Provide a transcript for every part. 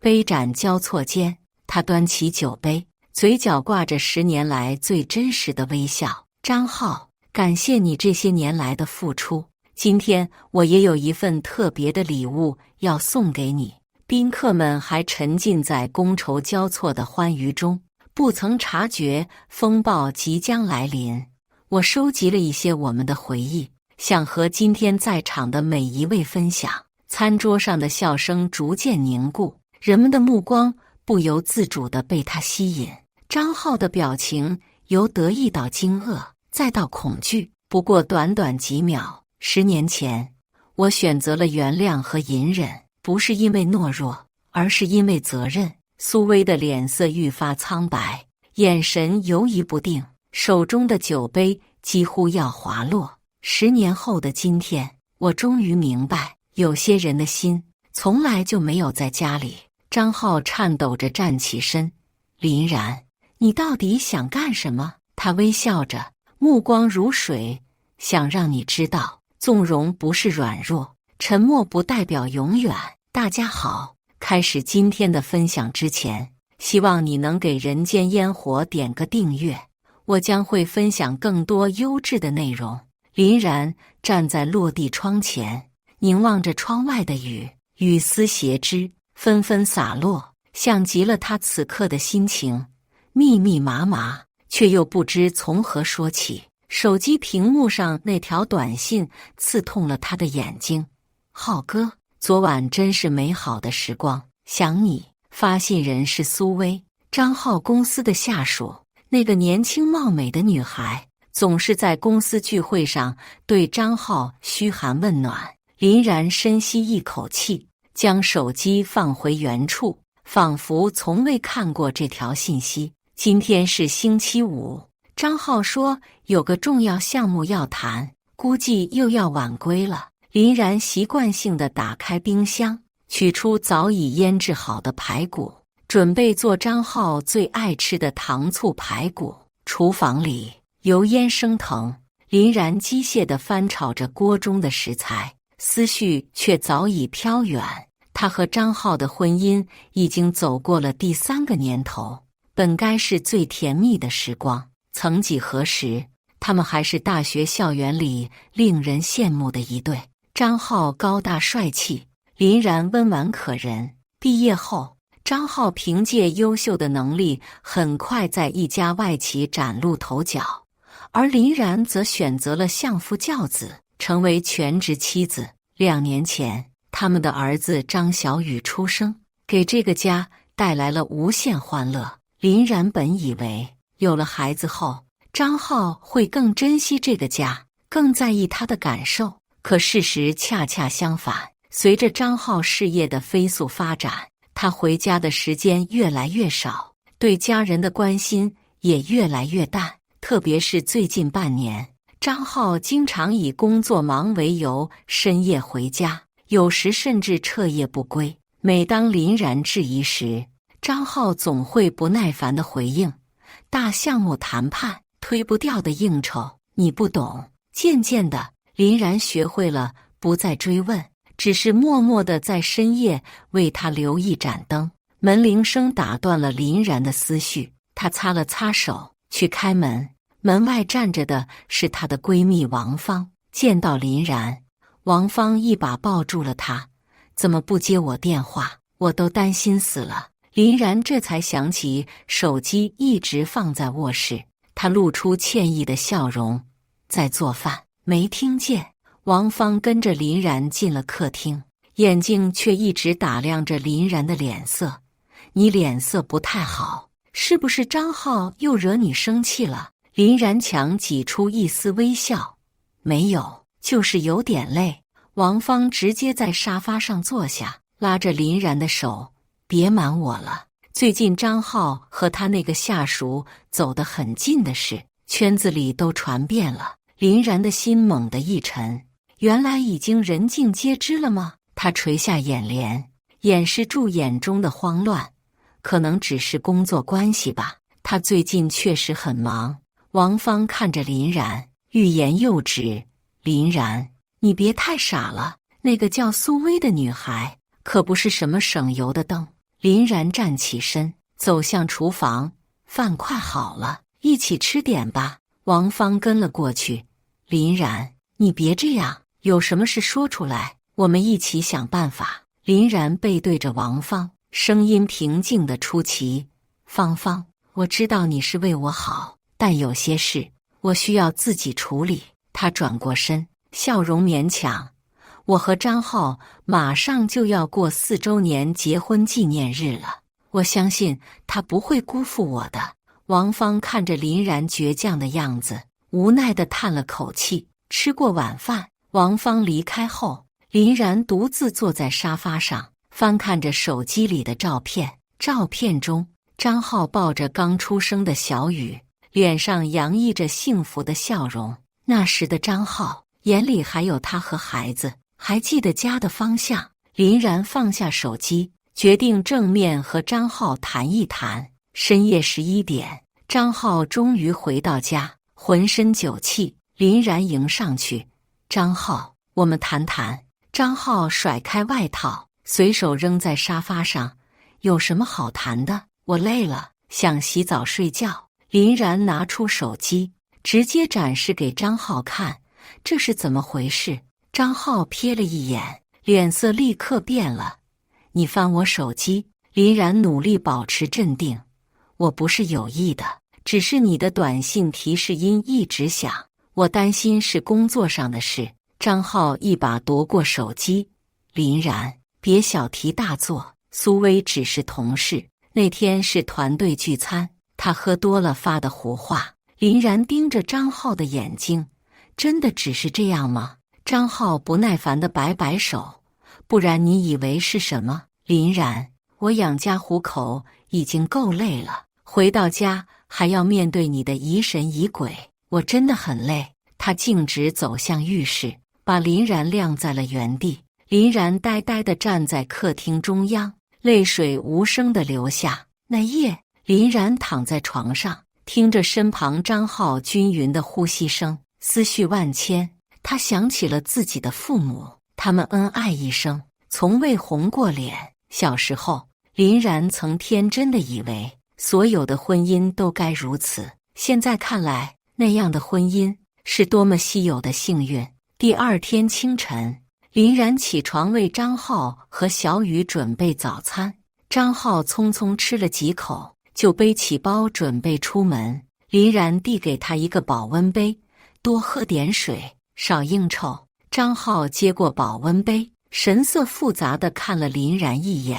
杯盏交错间，他端起酒杯，嘴角挂着10年来最真实的微笑。张浩，感谢你这些年来的付出，今天我也有一份特别的礼物要送给你。宾客们还沉浸在觥筹交错的欢愉中，不曾察觉风暴即将来临。我收集了一些我们的回忆，想和今天在场的每一位分享。餐桌上的笑声逐渐凝固，人们的目光不由自主地被他吸引。张浩的表情由得意到惊愕，再到恐惧。不过短短几秒，10年前，我选择了原谅和隐忍，不是因为懦弱，而是因为责任。苏薇的脸色愈发苍白，眼神游移不定，手中的酒杯几乎要滑落。10年后的今天，我终于明白，有些人的心从来就没有在家里。张浩颤抖着站起身，林然，你到底想干什么？他微笑着，目光如水，想让你知道，纵容不是软弱，沉默不代表永远。大家好，开始今天的分享之前，希望你能给人间烟火点个订阅，我将会分享更多优质的内容。林然站在落地窗前，凝望着窗外的雨，雨丝斜织，纷纷洒落，像极了他此刻的心情，密密麻麻，却又不知从何说起。手机屏幕上那条短信刺痛了他的眼睛。浩哥，昨晚真是美好的时光，想你。发信人是苏薇，张浩公司的下属，那个年轻貌美的女孩，总是在公司聚会上对张浩嘘寒问暖。林然深吸一口气，将手机放回原处，仿佛从未看过这条信息。今天是星期五，张浩说有个重要项目要谈，估计又要晚归了。林然习惯性地打开冰箱，取出早已腌制好的排骨，准备做张浩最爱吃的糖醋排骨。厨房里油烟升腾，林然机械地翻炒着锅中的食材，思绪却早已飘远。他和张浩的婚姻已经走过了第3个年头，本该是最甜蜜的时光。曾几何时，他们还是大学校园里令人羡慕的一对。张浩高大帅气，林然温婉可人。毕业后，张浩凭借优秀的能力，很快在一家外企崭露头角，而林然则选择了相夫教子，成为全职妻子。2年前，他们的儿子张小雨出生，给这个家带来了无限欢乐。林然本以为有了孩子后，张浩会更珍惜这个家，更在意他的感受。可事实恰恰相反，随着张浩事业的飞速发展，他回家的时间越来越少，对家人的关心也越来越淡。特别是最近半年，张浩经常以工作忙为由深夜回家，有时甚至彻夜不归。每当林然质疑时，张浩总会不耐烦地回应：大项目谈判，推不掉的应酬，你不懂。渐渐的，林然学会了不再追问，只是默默地在深夜为他留一盏灯。门铃声打断了林然的思绪，她擦了擦手，去开门。门外站着的是她的闺蜜王芳。见到林然，王芳一把抱住了她：怎么不接我电话？我都担心死了。林然这才想起手机一直放在卧室，她露出歉意的笑容：在做饭，没听见。王芳跟着林然进了客厅，眼睛却一直打量着林然的脸色。你脸色不太好，是不是张浩又惹你生气了？林然强挤出一丝微笑：没有，就是有点累。王芳直接在沙发上坐下，拉着林然的手：别瞒我了，最近张浩和他那个下属走得很近的事，圈子里都传遍了。林然的心猛地一沉，原来已经人尽皆知了吗？他垂下眼帘，掩饰住眼中的慌乱。可能只是工作关系吧，他最近确实很忙。王芳看着林然，欲言又止。林然，你别太傻了，那个叫苏薇的女孩可不是什么省油的灯。林然站起身，走向厨房，饭快好了，一起吃点吧。王芳跟了过去。林然，你别这样，有什么事说出来，我们一起想办法。林然背对着王芳，声音平静得出奇。芳芳，我知道你是为我好，但有些事我需要自己处理。他转过身，笑容勉强。我和张浩马上就要过4周年结婚纪念日了，我相信他不会辜负我的。王芳看着林然倔强的样子，无奈地叹了口气。吃过晚饭，王芳离开后，林然独自坐在沙发上，翻看着手机里的照片。照片中，张浩抱着刚出生的小雨，脸上洋溢着幸福的笑容。那时的张浩眼里还有他和孩子。还记得家的方向，林然放下手机，决定正面和张浩谈一谈。深夜11点，张浩终于回到家，浑身酒气。林然迎上去，张浩，我们谈谈。张浩甩开外套，随手扔在沙发上。有什么好谈的？我累了，想洗澡睡觉。林然拿出手机，直接展示给张浩看。这是怎么回事？张浩瞥了一眼，脸色立刻变了。你翻我手机？林然努力保持镇定。我不是有意的，只是你的短信提示音一直响，我担心是工作上的事。张浩一把夺过手机。林然，别小题大做，苏薇只是同事，那天是团队聚餐，他喝多了发的胡话。林然盯着张浩的眼睛，真的只是这样吗？张浩不耐烦地摆摆手，不然你以为是什么？林然，我养家糊口已经够累了，回到家还要面对你的疑神疑鬼，我真的很累。他径直走向浴室，把林然晾在了原地。林然呆呆地站在客厅中央，泪水无声地流下。那夜，林然躺在床上，听着身旁张浩均匀的呼吸声，思绪万千。他想起了自己的父母，他们恩爱一生，从未红过脸。小时候，林然曾天真的以为所有的婚姻都该如此，现在看来，那样的婚姻是多么稀有的幸运。第二天清晨，林然起床为张浩和小雨准备早餐。张浩匆匆吃了几口，就背起包准备出门。林然递给他一个保温杯，多喝点水，少应酬。张浩接过保温杯，神色复杂地看了林然一眼。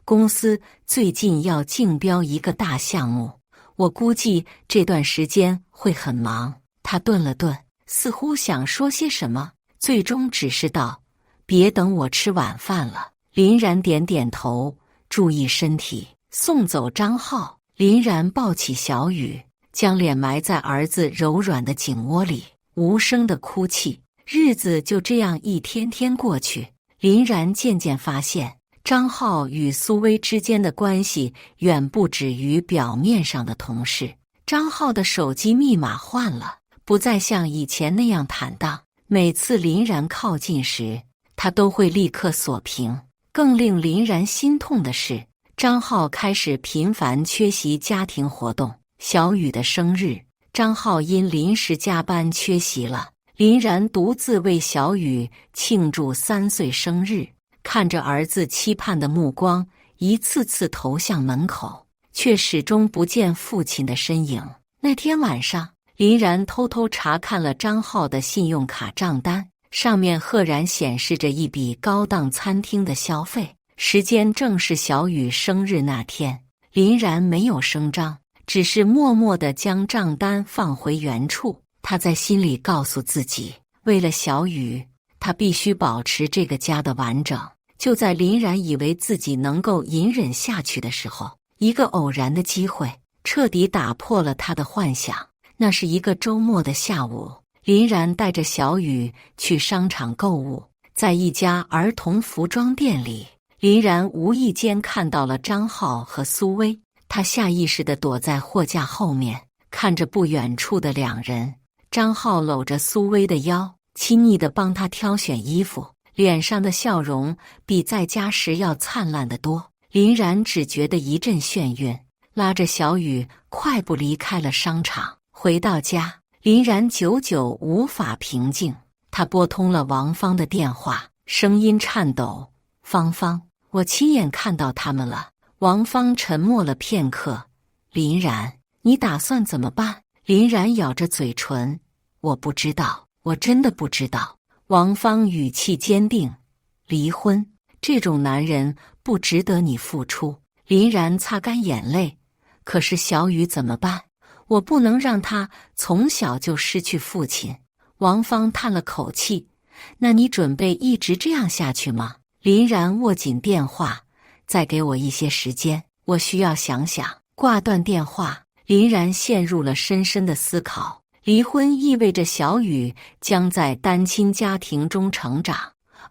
公司最近要竞标一个大项目，我估计这段时间会很忙。他顿了顿，似乎想说些什么，最终只是道：别等我吃晚饭了。林然点点头，注意身体。送走张浩，林然抱起小雨，将脸埋在儿子柔软的颈窝里，无声的哭泣。日子就这样一天天过去，林然渐渐发现，张浩与苏薇之间的关系远不止于表面上的同事。张浩的手机密码换了，不再像以前那样坦荡。每次林然靠近时，他都会立刻锁屏。更令林然心痛的是，张浩开始频繁缺席家庭活动。小雨的生日，张浩因临时加班缺席了。林然独自为小雨庆祝3岁生日，看着儿子期盼的目光一次次投向门口，却始终不见父亲的身影。那天晚上，林然偷偷查看了张浩的信用卡账单，上面赫然显示着一笔高档餐厅的消费，时间正是小雨生日那天。林然没有声张，只是默默地将账单放回原处。他在心里告诉自己，为了小雨，他必须保持这个家的完整。就在林然以为自己能够隐忍下去的时候，一个偶然的机会彻底打破了他的幻想。那是一个周末的下午，林然带着小雨去商场购物，在一家儿童服装店里，林然无意间看到了张浩和苏薇。他下意识地躲在货架后面，看着不远处的两人。张浩搂着苏薇的腰，亲昵地帮她挑选衣服，脸上的笑容比在家时要灿烂得多。林然只觉得一阵眩晕，拉着小雨快步离开了商场。回到家，林然久久无法平静，他拨通了王芳的电话，声音颤抖：“芳芳，我亲眼看到他们了。”王芳沉默了片刻：“林然，你打算怎么办？”林然咬着嘴唇：“我不知道，我真的不知道。”王芳语气坚定：“离婚，这种男人不值得你付出。”林然擦干眼泪：“可是小雨怎么办？我不能让他从小就失去父亲。”王芳叹了口气：“那你准备一直这样下去吗？”林然握紧电话：“再给我一些时间，我需要想想。”挂断电话，林然陷入了深深的思考。离婚意味着小雨将在单亲家庭中成长，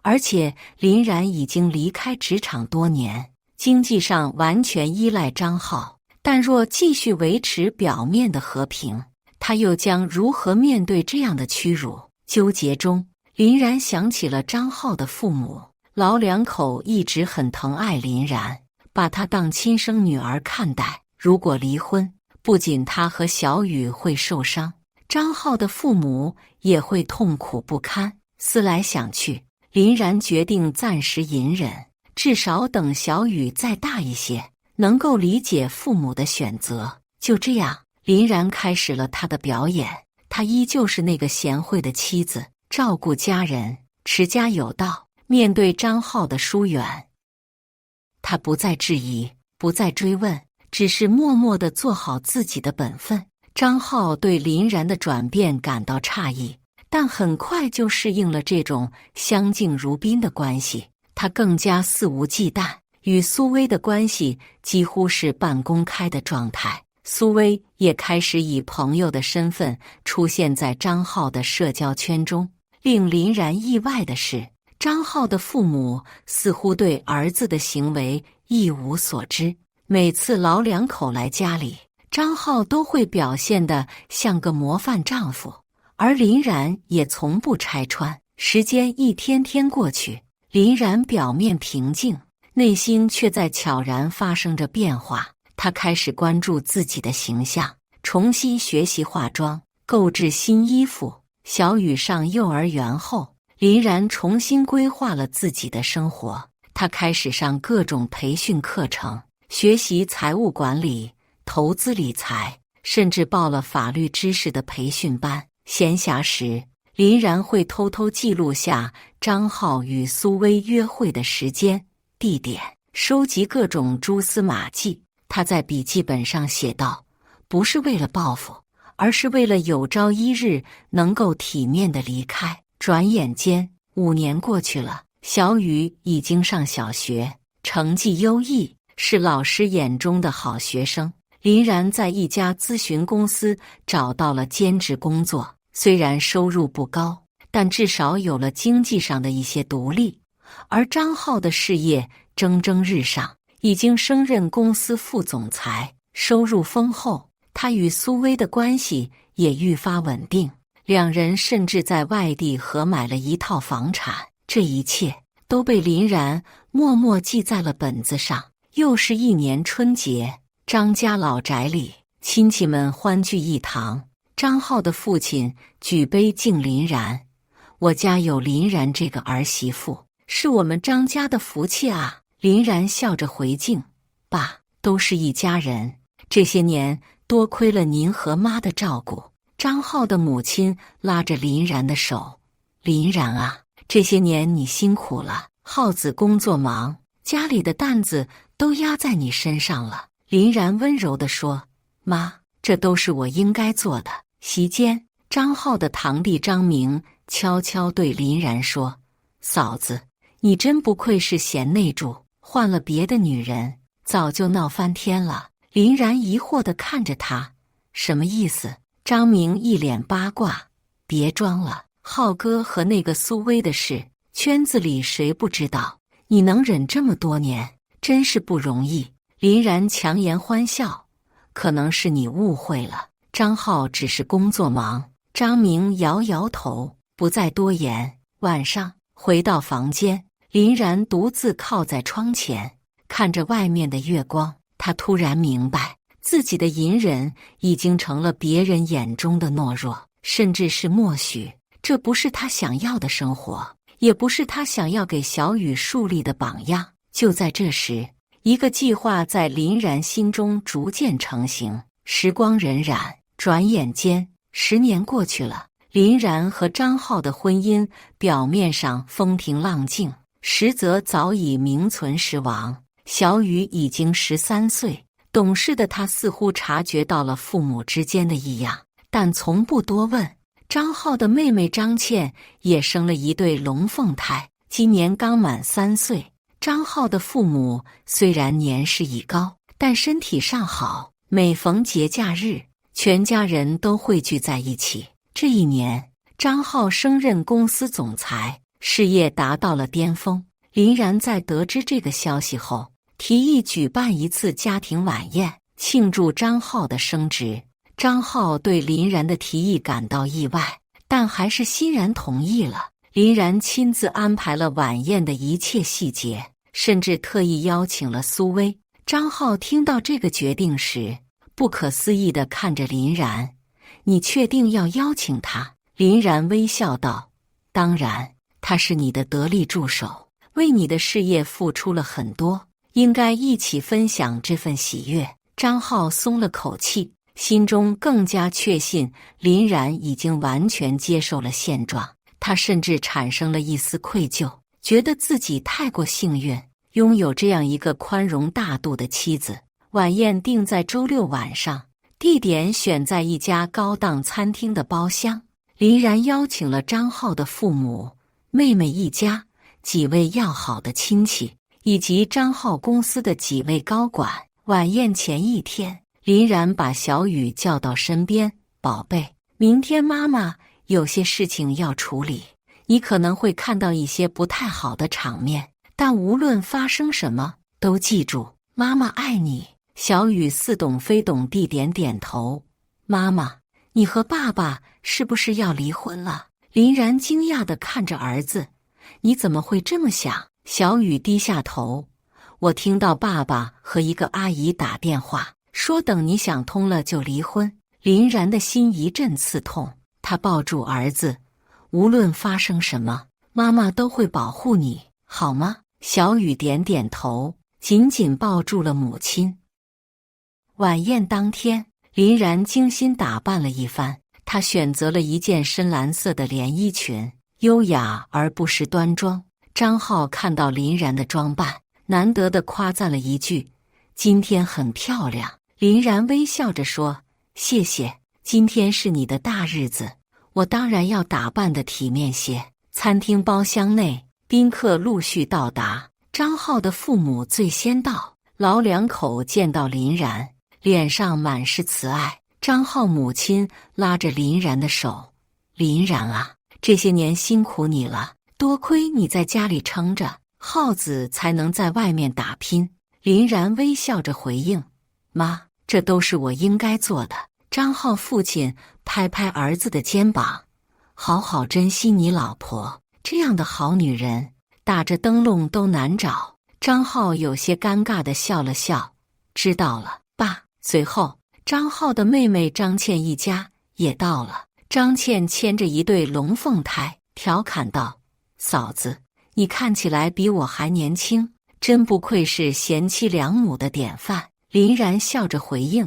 而且林然已经离开职场多年，经济上完全依赖张浩。但若继续维持表面的和平，他又将如何面对这样的屈辱？纠结中，林然想起了张浩的父母，老两口一直很疼爱林然，把她当亲生女儿看待。如果离婚，不仅他和小雨会受伤，张浩的父母也会痛苦不堪。思来想去，林然决定暂时隐忍，至少等小雨再大一些，能够理解父母的选择。就这样，林然开始了他的表演。她依旧是那个贤惠的妻子，照顾家人，持家有道。面对张浩的疏远，她不再质疑，不再追问，只是默默地做好自己的本分。张浩对林然的转变感到诧异，但很快就适应了这种相敬如宾的关系。他更加肆无忌惮，与苏薇的关系几乎是半公开的状态。苏薇也开始以朋友的身份出现在张浩的社交圈中。令林然意外的是，张浩的父母似乎对儿子的行为一无所知。每次老两口来家里，张浩都会表现得像个模范丈夫，而林然也从不拆穿。时间一天天过去，林然表面平静，内心却在悄然发生着变化。她开始关注自己的形象，重新学习化妆，购置新衣服。小雨上幼儿园后，林然重新规划了自己的生活。她开始上各种培训课程，学习财务管理、投资理财，甚至报了法律知识的培训班。闲暇时，林然会偷偷记录下张浩与苏薇约会的时间、地点，收集各种蛛丝马迹。他在笔记本上写道：“不是为了报复，而是为了有朝一日能够体面地离开。”转眼间5年过去了，小雨已经上小学，成绩优异，是老师眼中的好学生。林然在一家咨询公司找到了兼职工作，虽然收入不高，但至少有了经济上的一些独立。而张浩的事业蒸蒸日上，已经升任公司副总裁，收入丰厚。他与苏薇的关系也愈发稳定，两人甚至在外地合买了一套房产。这一切都被林然默默记在了本子上。又是一年春节，张家老宅里，亲戚们欢聚一堂。张浩的父亲举杯敬林然：“我家有林然这个儿媳妇，是我们张家的福气啊。”林然笑着回敬：“爸，都是一家人，这些年多亏了您和妈的照顾。”张浩的母亲拉着林然的手：“林然啊，这些年你辛苦了，浩子工作忙，家里的担子都压在你身上了。”林然温柔地说：“妈，这都是我应该做的。”席间，张浩的堂弟张明悄悄对林然说：“嫂子，你真不愧是贤内助，换了别的女人，早就闹翻天了。”林然疑惑地看着他：“什么意思？”张明一脸八卦：“别装了，浩哥和那个苏薇的事，圈子里谁不知道？你能忍这么多年，真是不容易。”林然强颜欢笑：“可能是你误会了，张浩只是工作忙。”张明摇摇头，不再多言。晚上回到房间，林然独自靠在窗前，看着外面的月光，他突然明白，自己的隐忍已经成了别人眼中的懦弱，甚至是默许。这不是他想要的生活，也不是他想要给小雨树立的榜样。就在这时，一个计划在林然心中逐渐成型。时光荏苒，转眼间10年过去了。林然和张浩的婚姻表面上风平浪静，实则早已名存实亡。小雨已经13岁，懂事的她似乎察觉到了父母之间的异样，但从不多问。张浩的妹妹张倩也生了一对龙凤胎，今年刚满3岁。张浩的父母虽然年事已高，但身体尚好，每逢节假日，全家人都汇聚在一起。这一年，张浩升任公司总裁，事业达到了巅峰。林然在得知这个消息后，提议举办一次家庭晚宴，庆祝张浩的升职。张浩对林然的提议感到意外，但还是欣然同意了。林然亲自安排了晚宴的一切细节，甚至特意邀请了苏薇。张浩听到这个决定时，不可思议地看着林然：“你确定要邀请他？”林然微笑道：“当然，他是你的得力助手，为你的事业付出了很多，应该一起分享这份喜悦。”张浩松了口气，心中更加确信林然已经完全接受了现状。他甚至产生了一丝愧疚，觉得自己太过幸运，拥有这样一个宽容大度的妻子。晚宴定在周6晚上，地点选在一家高档餐厅的包厢。林然邀请了张浩的父母、妹妹一家、几位要好的亲戚，以及张浩公司的几位高管。晚宴前一天，林然把小雨叫到身边：“宝贝，明天妈妈有些事情要处理，你可能会看到一些不太好的场面，但无论发生什么，都记住，妈妈爱你。”小雨似懂非懂地点点头：“妈妈，你和爸爸是不是要离婚了？”林然惊讶地看着儿子：“你怎么会这么想？”小雨低下头：“我听到爸爸和一个阿姨打电话，说等你想通了就离婚。”林然的心一阵刺痛，他抱住儿子：“无论发生什么，妈妈都会保护你，好吗？”小雨点点头，紧紧抱住了母亲。晚宴当天，林然精心打扮了一番，她选择了一件深蓝色的连衣裙，优雅而不失端庄。张浩看到林然的装扮，难得地夸赞了一句：“今天很漂亮。”林然微笑着说：“谢谢，今天是你的大日子，我当然要打扮得体面些。”餐厅包厢内，宾客陆续到达。张浩的父母最先到，老两口见到林然，脸上满是慈爱。张浩母亲拉着林然的手：“林然啊，这些年辛苦你了，多亏你在家里撑着，浩子才能在外面打拼。”林然微笑着回应：“妈，这都是我应该做的。”张浩父亲拍拍儿子的肩膀：“好好珍惜你老婆，这样的好女人，打着灯笼都难找。”张浩有些尴尬地笑了笑：“知道了，爸。”随后，张浩的妹妹张倩一家也到了。张倩牵着一对龙凤胎，调侃道：“嫂子，你看起来比我还年轻，真不愧是贤妻良母的典范。”林然笑着回应：“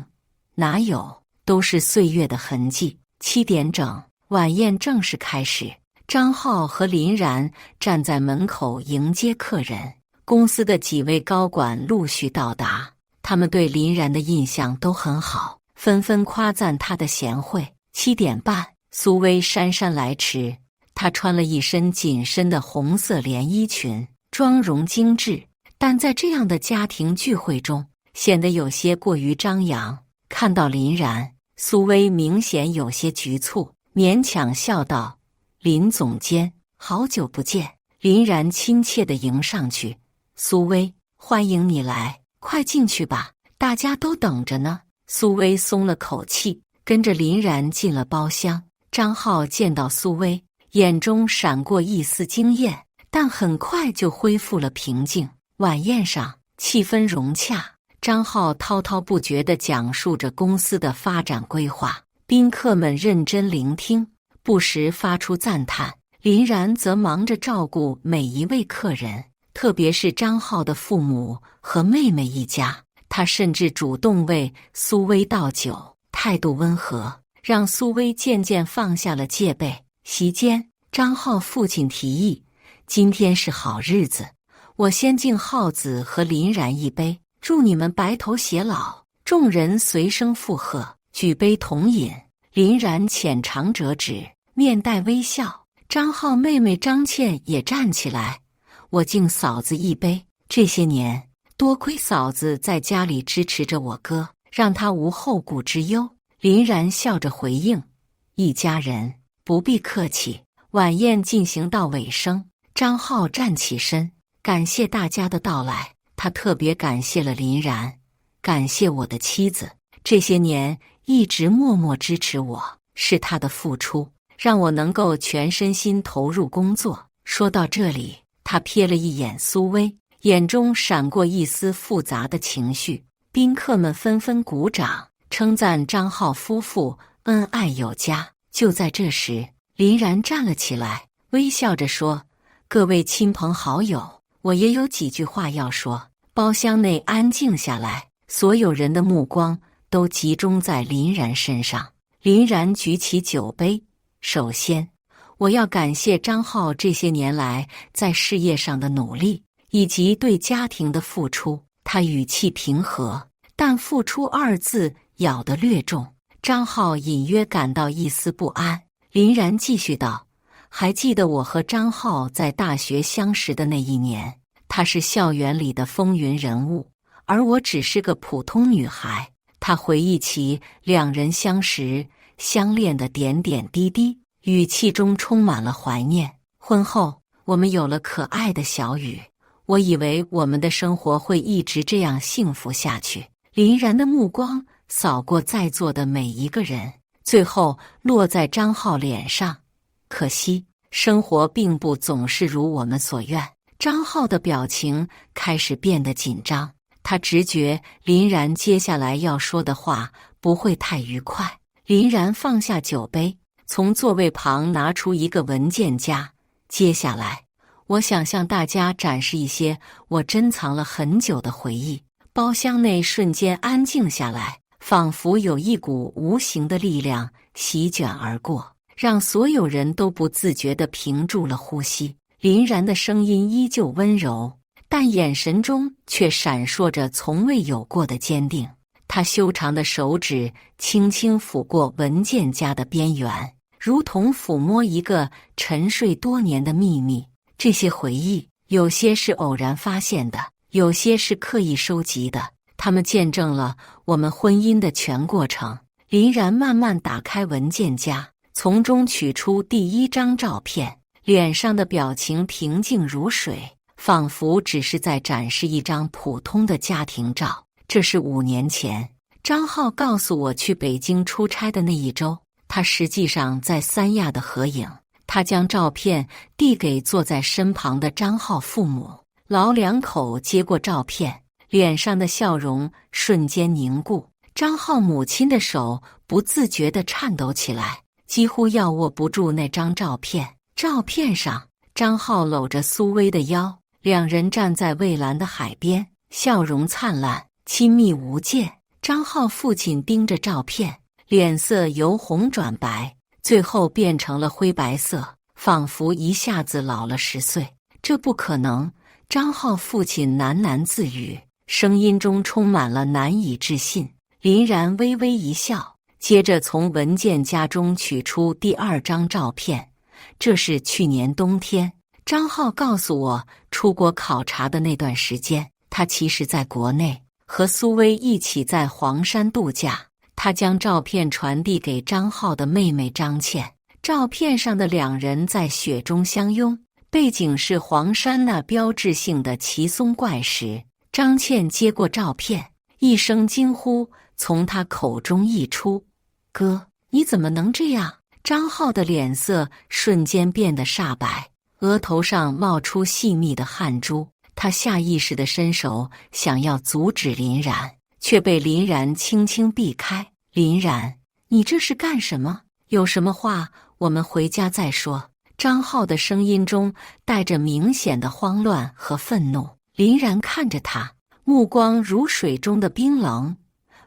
哪有，都是岁月的痕迹。”7点整，晚宴正式开始。张浩和林然站在门口迎接客人，公司的几位高管陆续到达。他们对林然的印象都很好，纷纷夸赞她的贤惠。7点半，苏薇姗姗来迟，她穿了一身紧身的红色连衣裙，妆容精致，但在这样的家庭聚会中，显得有些过于张扬。看到林然，苏薇明显有些局促，勉强笑道：“林总监，好久不见。”林然亲切地迎上去：“苏薇，欢迎你来。快进去吧，大家都等着呢。”苏薇松了口气，跟着林然进了包厢。张浩见到苏薇，眼中闪过一丝惊艳，但很快就恢复了平静。晚宴上，气氛融洽。张浩滔滔不绝地讲述着公司的发展规划，宾客们认真聆听，不时发出赞叹。林然则忙着照顾每一位客人，特别是张浩的父母和妹妹一家。他甚至主动为苏薇倒酒，态度温和，让苏薇渐渐放下了戒备。席间，张浩父亲提议：“今天是好日子，我先敬浩子和林然一杯，祝你们白头偕老。”众人随声附和，举杯同饮。林然浅尝辄止，面带微笑。张浩妹妹张倩也站起来：“我敬嫂子一杯，这些年多亏嫂子在家里支持着我哥，让他无后顾之忧。”林然笑着回应：“一家人不必客气。”晚宴进行到尾声，张浩站起身，感谢大家的到来。他特别感谢了林然，感谢我的妻子，这些年一直默默支持我，是她的付出，让我能够全身心投入工作。说到这里，他瞥了一眼苏薇，眼中闪过一丝复杂的情绪。宾客们纷纷鼓掌，称赞张浩夫妇恩爱有加。就在这时，林然站了起来，微笑着说：“各位亲朋好友，我也有几句话要说。”包厢内安静下来，所有人的目光都集中在林然身上。林然举起酒杯，首先，我要感谢张浩这些年来在事业上的努力，以及对家庭的付出。他语气平和，但付出二字咬得略重。张浩隐约感到一丝不安。林然继续道：“还记得我和张浩在大学相识的那一年，他是校园里的风云人物，而我只是个普通女孩。”他回忆起两人相识、相恋的点点滴滴，语气中充满了怀念。婚后，我们有了可爱的小雨，我以为我们的生活会一直这样幸福下去。林然的目光扫过在座的每一个人，最后落在张浩脸上。可惜，生活并不总是如我们所愿。张浩的表情开始变得紧张，他直觉林然接下来要说的话不会太愉快。林然放下酒杯，从座位旁拿出一个文件夹。接下来，我想向大家展示一些我珍藏了很久的回忆。包厢内瞬间安静下来，仿佛有一股无形的力量席卷而过，让所有人都不自觉地屏住了呼吸。林然的声音依旧温柔，但眼神中却闪烁着从未有过的坚定。他修长的手指轻轻抚过文件夹的边缘，如同抚摸一个沉睡多年的秘密。这些回忆，有些是偶然发现的，有些是刻意收集的，它们见证了我们婚姻的全过程。林然慢慢打开文件夹，从中取出第一张照片，脸上的表情平静如水，仿佛只是在展示一张普通的家庭照。这是5年前，张浩告诉我去北京出差的那一周，他实际上在三亚的合影。他将照片递给坐在身旁的张浩父母，老两口接过照片，脸上的笑容瞬间凝固。张浩母亲的手不自觉地颤抖起来，几乎要握不住那张照片。照片上，张浩搂着苏薇的腰，两人站在蔚蓝的海边，笑容灿烂，亲密无间。张浩父亲盯着照片，脸色由红转白，最后变成了灰白色，仿佛一下子老了10岁。这不可能！张浩父亲喃喃自语，声音中充满了难以置信。林然微微一笑，接着从文件夹中取出第2张照片。这是去年冬天，张浩告诉我，出国考察的那段时间，他其实在国内，和苏薇一起在黄山度假。他将照片传递给张浩的妹妹张倩，照片上的两人在雪中相拥，背景是黄山那标志性的奇松怪石。张倩接过照片，一声惊呼从她口中溢出：“哥，你怎么能这样？”张浩的脸色瞬间变得煞白，额头上冒出细密的汗珠。他下意识地伸手想要阻止林然，却被林然轻轻避开。林然，你这是干什么？有什么话我们回家再说。张浩的声音中带着明显的慌乱和愤怒。林然看着他，目光如水中的冰冷。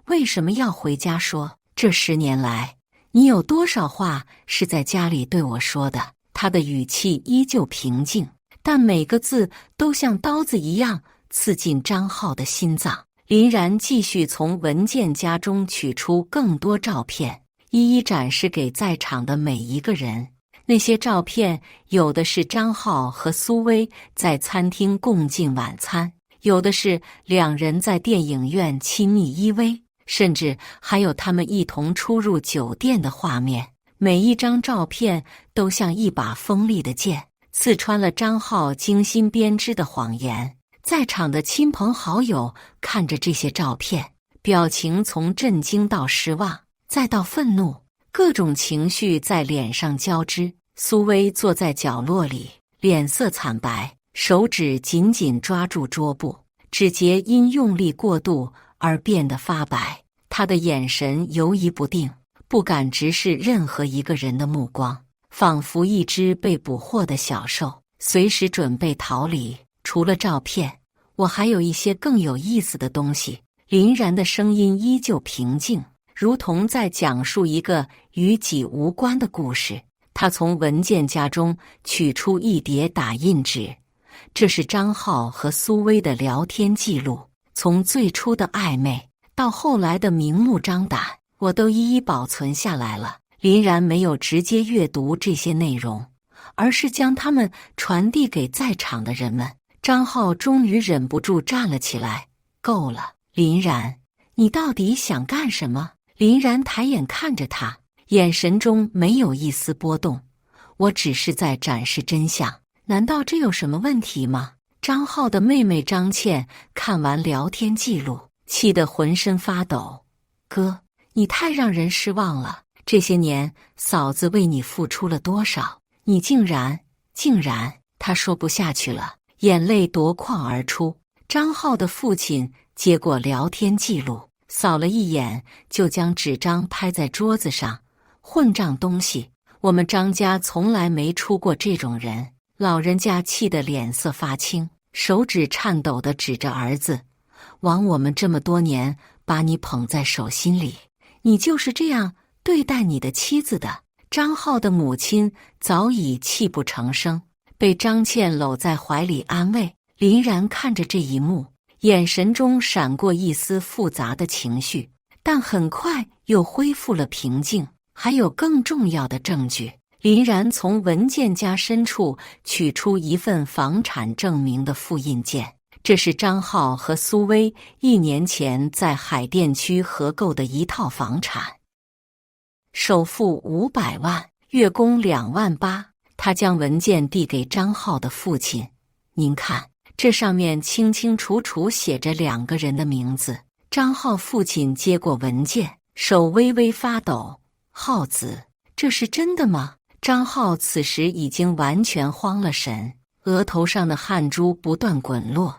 为什么要回家说？这10年来，你有多少话是在家里对我说的？他的语气依旧平静，但每个字都像刀子一样刺进张浩的心脏。林然继续从文件夹中取出更多照片，一一展示给在场的每一个人。那些照片有的是张浩和苏薇在餐厅共进晚餐，有的是两人在电影院亲密依偎，甚至还有他们一同出入酒店的画面。每一张照片都像一把锋利的剑，刺穿了张浩精心编织的谎言。在场的亲朋好友看着这些照片，表情从震惊到失望，再到愤怒，各种情绪在脸上交织。苏薇坐在角落里，脸色惨白，手指紧紧抓住桌布，指节因用力过度而变得发白。她的眼神游移不定，不敢直视任何一个人的目光，仿佛一只被捕获的小兽，随时准备逃离。除了照片，我还有一些更有意思的东西。林然的声音依旧平静，如同在讲述一个与己无关的故事。他从文件夹中取出一叠打印纸，这是张浩和苏薇的聊天记录，从最初的暧昧到后来的明目张胆，我都一一保存下来了。林然没有直接阅读这些内容，而是将它们传递给在场的人们。张浩终于忍不住站了起来，够了，林然，你到底想干什么？林然抬眼看着他，眼神中没有一丝波动。我只是在展示真相，难道这有什么问题吗？张浩的妹妹张倩看完聊天记录，气得浑身发抖。哥，你太让人失望了，这些年嫂子为你付出了多少，你竟然……他说不下去了，眼泪夺眶而出。张浩的父亲接过聊天记录，扫了一眼，就将纸张拍在桌子上。混账东西，我们张家从来没出过这种人。老人家气得脸色发青，手指颤抖地指着儿子，枉我们这么多年把你捧在手心里，你就是这样对待你的妻子的。张浩的母亲早已泣不成声，被张倩搂在怀里安慰。林然看着这一幕，眼神中闪过一丝复杂的情绪，但很快又恢复了平静。还有更重要的证据。林然从文件夹深处取出一份房产证明的复印件，这是张浩和苏薇1年前在海淀区合购的一套房产，首付500万，月供2万8。他将文件递给张浩的父亲，您看，这上面清清楚楚写着2个人的名字。张浩父亲接过文件，手微微发抖。浩子，这是真的吗？张浩此时已经完全慌了神，额头上的汗珠不断滚落。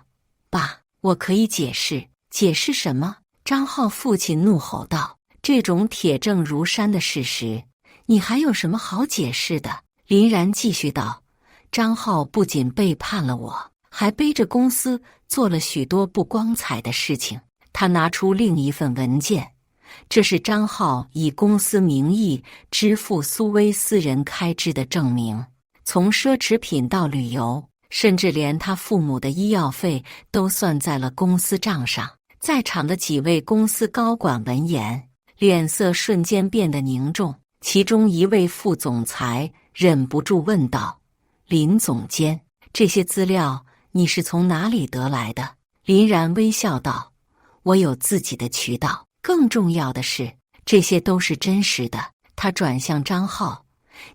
爸，我可以解释。解释什么？张浩父亲怒吼道。这种铁证如山的事实，你还有什么好解释的？林然继续道。张浩不仅背叛了我，还背着公司做了许多不光彩的事情。他拿出另一份文件，这是张浩以公司名义支付苏薇私人开支的证明，从奢侈品到旅游，甚至连他父母的医药费都算在了公司账上。在场的几位公司高管闻言，脸色瞬间变得凝重，其中一位副总裁忍不住问道：林总监，这些资料你是从哪里得来的？林然微笑道：我有自己的渠道，更重要的是，这些都是真实的。他转向张浩，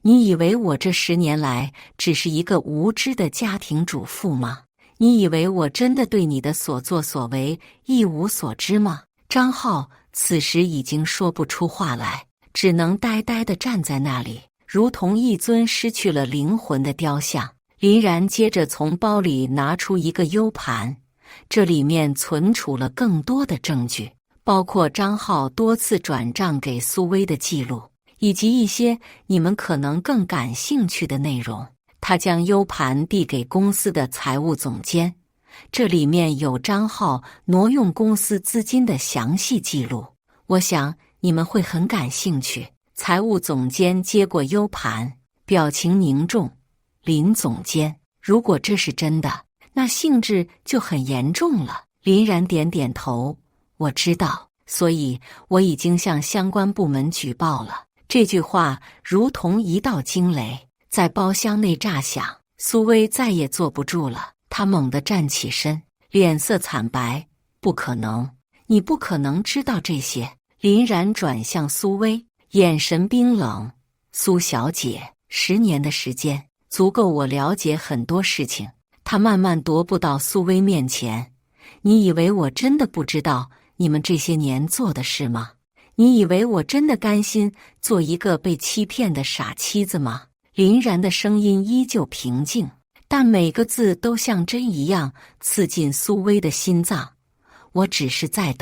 你以为我这10年来只是一个无知的家庭主妇吗？你以为我真的对你的所作所为一无所知吗？张浩此时已经说不出话来，只能呆呆地站在那里，如同一尊失去了灵魂的雕像。林然接着从包里拿出一个 U 盘，这里面存储了更多的证据，包括张浩多次转账给苏薇的记录，以及一些你们可能更感兴趣的内容。他将 U 盘递给公司的财务总监，这里面有张浩挪用公司资金的详细记录，我想你们会很感兴趣。财务总监接过 U 盘，表情凝重。林总监，如果这是真的，那性质就很严重了。林然点点头，我知道，所以我已经向相关部门举报了。这句话如同一道惊雷，在包厢内炸响。苏薇再也坐不住了，她猛地站起身，脸色惨白。不可能，你不可能知道这些。林然转向苏薇，眼神冰冷。苏小姐，10年的时间足够我了解很多事情。他慢慢踱步到苏薇面前。你以为我真的不知道你们这些年做的事吗？你以为我真的甘心做一个被欺骗的傻妻子吗？林然的声音依旧平静，但每个字都像针一样刺进苏薇的心脏。我只是在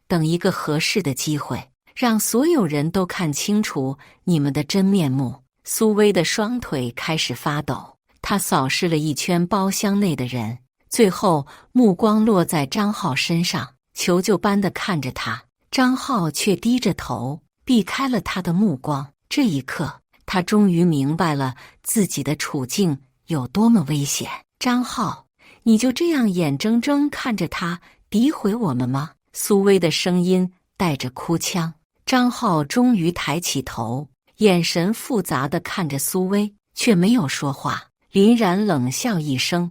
等一个合适的机会，让所有人都看清楚你们的真面目。苏薇的双腿开始发抖，她扫视了一圈包厢内的人，最后目光落在张浩身上，求救般地看着他。张浩却低着头，避开了他的目光。这一刻，他终于明白了自己的处境有多么危险。张浩，你就这样眼睁睁看着他诋毁我们吗？苏薇的声音带着哭腔。张浩终于抬起头，眼神复杂地看着苏薇，却没有说话。林然冷笑一声：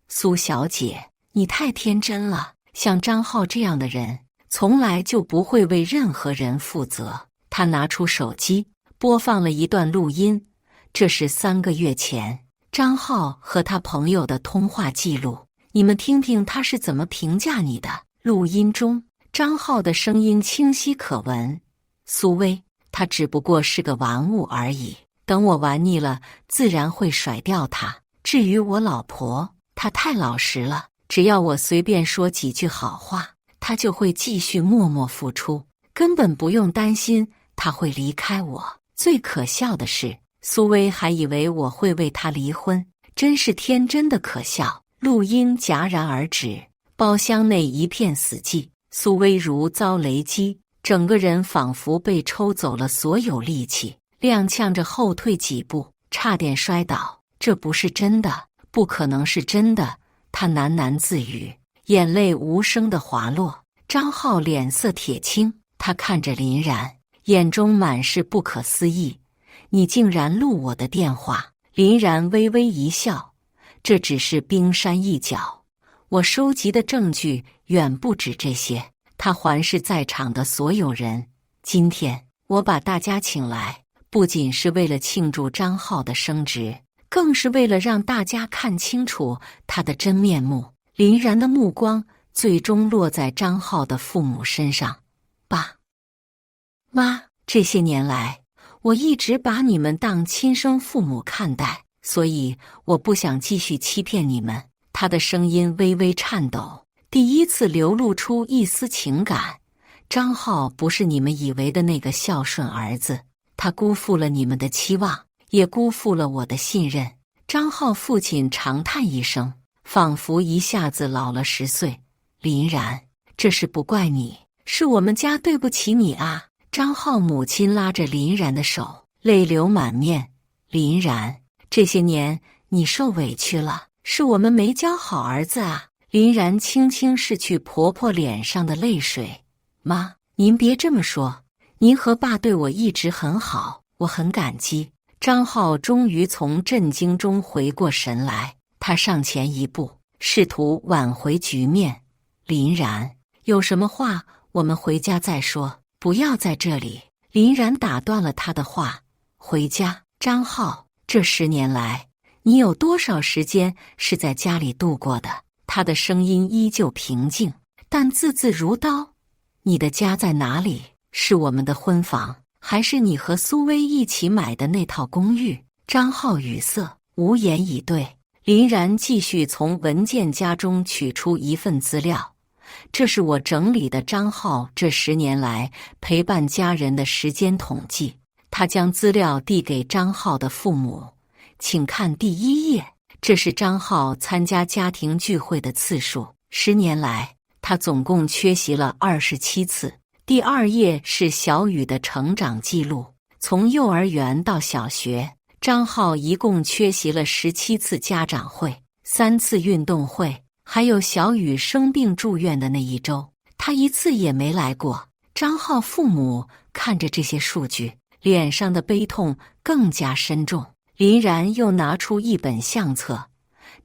苏小姐，你太天真了，像张浩这样的人从来就不会为任何人负责。他拿出手机，播放了一段录音，这是3个月前张浩和他朋友的通话记录，你们听听他是怎么评价你的。录音中，张浩的声音清晰可闻：苏薇，他只不过是个玩物而已，等我玩腻了，自然会甩掉他。至于我老婆，她太老实了，只要我随便说几句好话，她就会继续默默付出，根本不用担心她会离开我。最可笑的是，苏薇还以为我会为她离婚，真是天真的可笑。录音戛然而止，包厢内一片死寂。苏薇如遭雷击，整个人仿佛被抽走了所有力气，踉跄着后退几步，差点摔倒。这不是真的，不可能是真的，他喃喃自语，眼泪无声地滑落。张浩脸色铁青，他看着林然，眼中满是不可思议。你竟然录我的电话？林然微微一笑，这只是冰山一角，我收集的证据远不止这些。他环视在场的所有人，今天我把大家请来，不仅是为了庆祝张浩的升职，更是为了让大家看清楚他的真面目。林然的目光最终落在张浩的父母身上。爸妈，这些年来，我一直把你们当亲生父母看待，所以我不想继续欺骗你们。他的声音微微颤抖，第一次流露出一丝情感。张浩不是你们以为的那个孝顺儿子，他辜负了你们的期望，也辜负了我的信任。张浩父亲长叹一声，仿佛一下子老了10岁。林然，这事不怪你，是我们家对不起你啊。张浩母亲拉着林然的手，泪流满面。林然，这些年你受委屈了，是我们没教好儿子啊。林然轻轻拭去婆婆脸上的泪水。妈，您别这么说，您和爸对我一直很好，我很感激。张浩终于从震惊中回过神来，他上前一步，试图挽回局面。林然，有什么话我们回家再说，不要在这里。林然打断了他的话。回家？张浩，这10年来，你有多少时间是在家里度过的？他的声音依旧平静，但字字如刀。你的家在哪里？是我们的婚房，还是你和苏薇一起买的那套公寓？张浩语塞，无言以对。林然继续从文件夹中取出一份资料，这是我整理的张浩这10年来陪伴家人的时间统计。他将资料递给张浩的父母，请看第1页，这是张浩参加家庭聚会的次数，10年来他总共缺席了27次。第2页是小雨的成长记录，从幼儿园到小学，张浩一共缺席了17次家长会、3次运动会，还有小雨生病住院的那一周，他一次也没来过。张浩父母看着这些数据，脸上的悲痛更加深重。林然又拿出一本相册，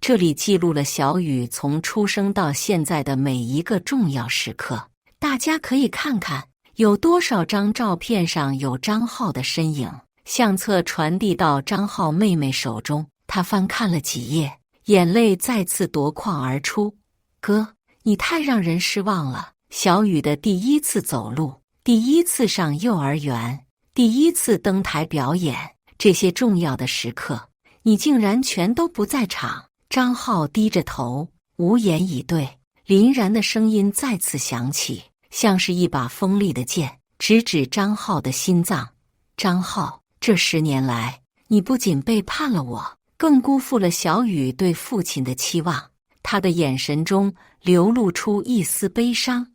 这里记录了小雨从出生到现在的每一个重要时刻。大家可以看看有多少张照片上有张浩的身影。相册传递到张浩妹妹手中，她翻看了几页，眼泪再次夺眶而出。哥，你太让人失望了。小雨的第1次走路，第1次上幼儿园，第1次登台表演，这些重要的时刻，你竟然全都不在场。张浩低着头，无言以对。林然的声音再次响起，像是一把锋利的剑，直指张浩的心脏。张浩，这10年来，你不仅背叛了我，更辜负了小雨对父亲的期望。他的眼神中流露出一丝悲伤。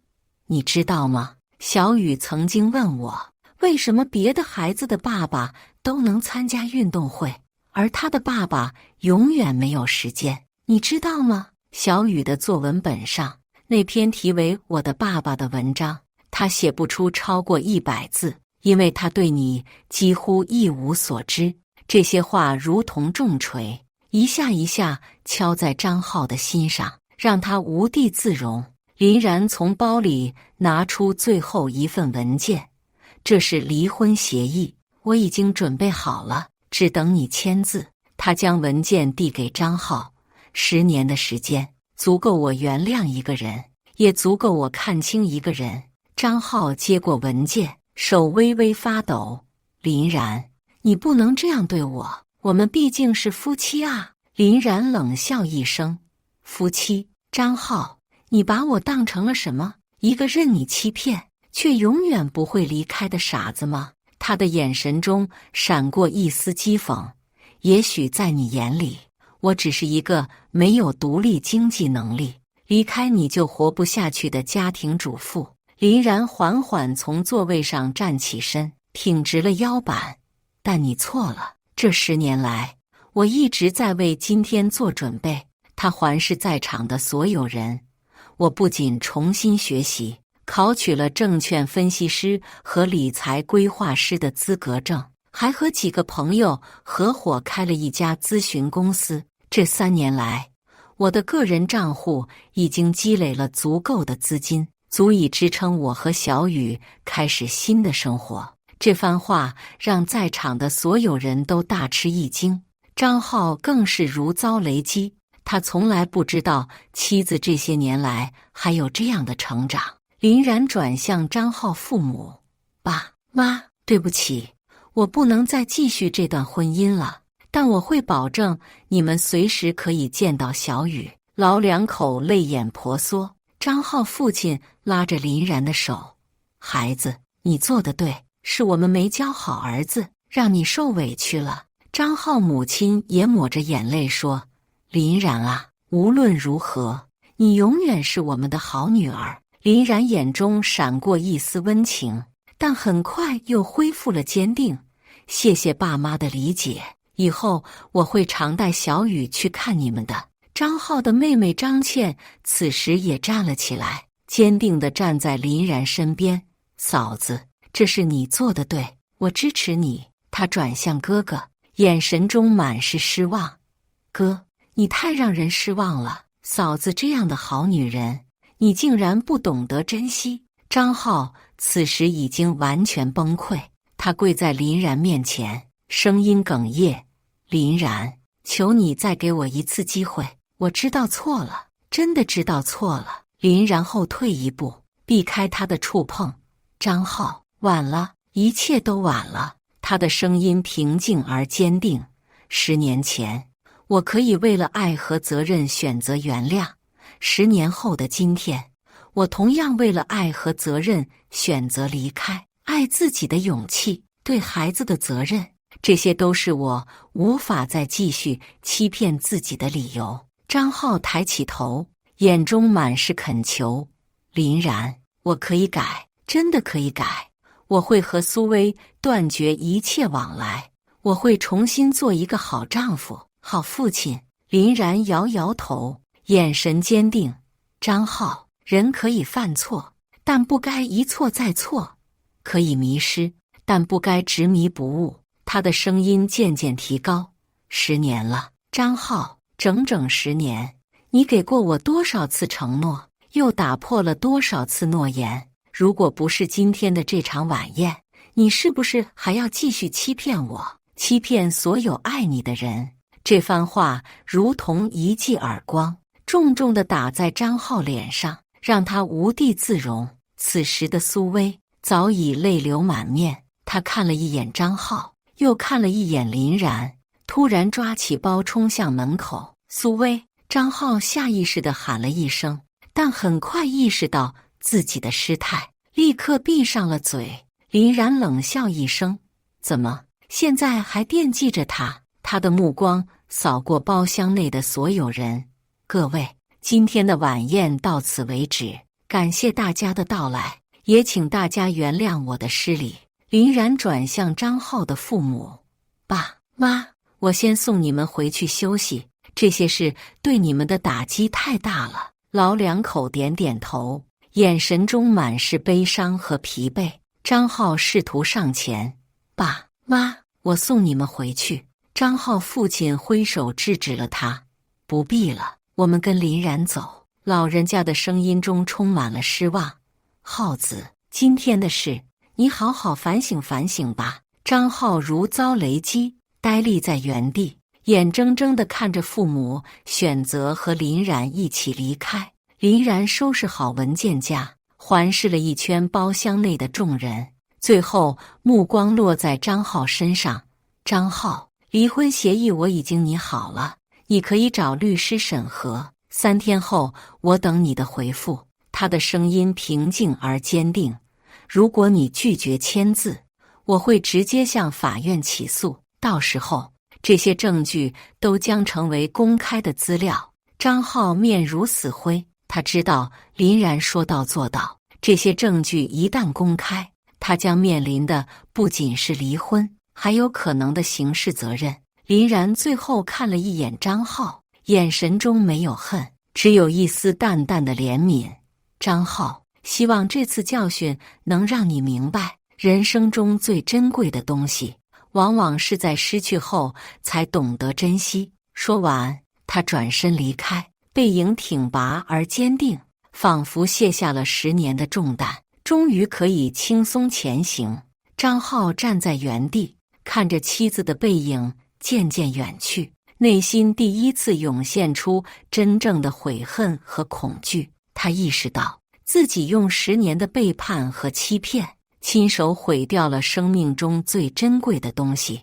你知道吗？小雨曾经问我，为什么别的孩子的爸爸都能参加运动会，而他的爸爸永远没有时间。你知道吗？小雨的作文本上，那篇题为《我的爸爸》的文章，他写不出超过100字，因为他对你几乎一无所知。这些话如同重锤，一下一下敲在张浩的心上，让他无地自容。林然从包里拿出最后一份文件，这是离婚协议，我已经准备好了，只等你签字。他将文件递给张浩，10年的时间，足够我原谅一个人，也足够我看清一个人。张浩接过文件，手微微发抖。林然，你不能这样对我，我们毕竟是夫妻啊。林然冷笑一声，夫妻？张浩，你把我当成了什么？一个任你欺骗，却永远不会离开的傻子吗？他的眼神中闪过一丝讥讽。也许在你眼里，我只是一个没有独立经济能力，离开你就活不下去的家庭主妇。林然缓缓从座位上站起身，挺直了腰板。但你错了，这10年来，我一直在为今天做准备。他环视在场的所有人，我不仅重新学习，考取了证券分析师和理财规划师的资格证，还和几个朋友合伙开了一家咨询公司。这3年来，我的个人账户已经积累了足够的资金，足以支撑我和小雨开始新的生活。这番话让在场的所有人都大吃一惊，张浩更是如遭雷击。他从来不知道妻子这些年来还有这样的成长。林然转向张浩父母，爸妈，对不起，我不能再继续这段婚姻了，但我会保证你们随时可以见到小雨。老两口泪眼婆娑。张浩父亲拉着林然的手，孩子，你做得对，是我们没教好儿子，让你受委屈了。张浩母亲也抹着眼泪说，林然啊，无论如何，你永远是我们的好女儿。林然眼中闪过一丝温情，但很快又恢复了坚定。谢谢爸妈的理解，以后我会常带小雨去看你们的。张浩的妹妹张倩此时也站了起来，坚定地站在林然身边。嫂子，这是你做的对，我支持你。她转向哥哥，眼神中满是失望。哥，你太让人失望了，嫂子这样的好女人，你竟然不懂得珍惜。张浩此时已经完全崩溃，他跪在林然面前，声音哽咽，林然，求你再给我一次机会，我知道错了，真的知道错了。林然后退一步，避开他的触碰。张浩，晚了，一切都晚了。他的声音平静而坚定。10年前，我可以为了爱和责任选择原谅。10年后的今天，我同样为了爱和责任选择离开。爱自己的勇气，对孩子的责任，这些都是我无法再继续欺骗自己的理由。张浩抬起头，眼中满是恳求。林然，我可以改，真的可以改。我会和苏薇断绝一切往来，我会重新做一个好丈夫、好父亲。林然摇摇头，眼神坚定。张浩，人可以犯错，但不该一错再错；可以迷失，但不该执迷不悟。他的声音渐渐提高。10年了，张浩，整整10年。你给过我多少次承诺，又打破了多少次诺言？如果不是今天的这场晚宴，你是不是还要继续欺骗我，欺骗所有爱你的人？这番话如同一记耳光，重重地打在张浩脸上，让他无地自容。此时的苏薇早已泪流满面，她看了一眼张浩，又看了一眼林然，突然抓起包冲向门口。苏薇！张浩下意识地喊了一声，但很快意识到自己的失态，立刻闭上了嘴。林然冷笑一声：怎么，现在还惦记着他？他的目光扫过包厢内的所有人。各位，今天的晚宴到此为止，感谢大家的到来，也请大家原谅我的失礼。林然转向张浩的父母：爸妈，我先送你们回去休息，这些事对你们的打击太大了。老两口点点头，眼神中满是悲伤和疲惫。张浩试图上前：爸妈，我送你们回去。张浩父亲挥手制止了他：不必了，我们跟林然走。老人家的声音中充满了失望。浩子，今天的事你好好反省反省吧。张浩如遭雷击，呆立在原地，眼睁睁地看着父母选择和林然一起离开。林然收拾好文件夹，环视了一圈包厢内的众人，最后目光落在张浩身上。张浩，离婚协议我已经拟好了，你可以找律师审核，3天后我等你的回复。他的声音平静而坚定。如果你拒绝签字，我会直接向法院起诉，到时候这些证据都将成为公开的资料。张浩面如死灰，他知道林然说到做到，这些证据一旦公开，他将面临的不仅是离婚，还有可能的刑事责任。林然最后看了一眼张浩，眼神中没有恨，只有一丝淡淡的怜悯。张浩，希望这次教训能让你明白，人生中最珍贵的东西，往往是在失去后才懂得珍惜。说完，他转身离开，背影挺拔而坚定，仿佛卸下了10年的重担，终于可以轻松前行。张浩站在原地，看着妻子的背影渐渐远去，内心第一次涌现出真正的悔恨和恐惧。他意识到自己用10年的背叛和欺骗，亲手毁掉了生命中最珍贵的东西，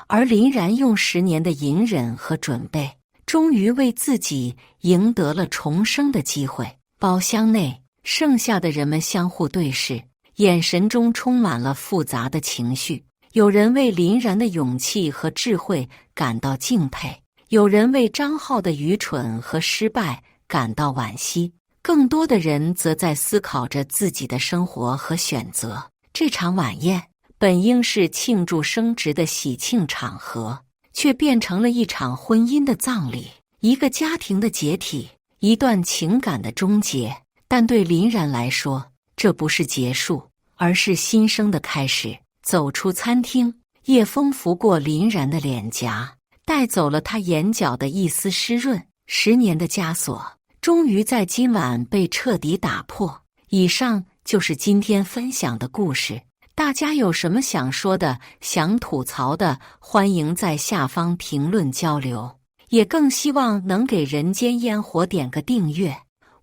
而林然用10年的隐忍和准备，终于为自己赢得了重生的机会。包厢内，剩下的人们相互对视，眼神中充满了复杂的情绪。有人为林然的勇气和智慧感到敬佩，有人为张浩的愚蠢和失败感到惋惜，更多的人则在思考着自己的生活和选择。这场晚宴本应是庆祝升职的喜庆场合，却变成了一场婚姻的葬礼，一个家庭的解体，一段情感的终结。但对林然来说，这不是结束，而是新生的开始。走出餐厅，夜风拂过林然的脸颊，带走了他眼角的一丝湿润。10年的枷锁终于在今晚被彻底打破。以上就是今天分享的故事，大家有什么想说的、想吐槽的，欢迎在下方评论交流，也更希望能给人间烟火点个订阅，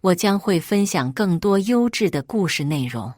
我将会分享更多优质的故事内容。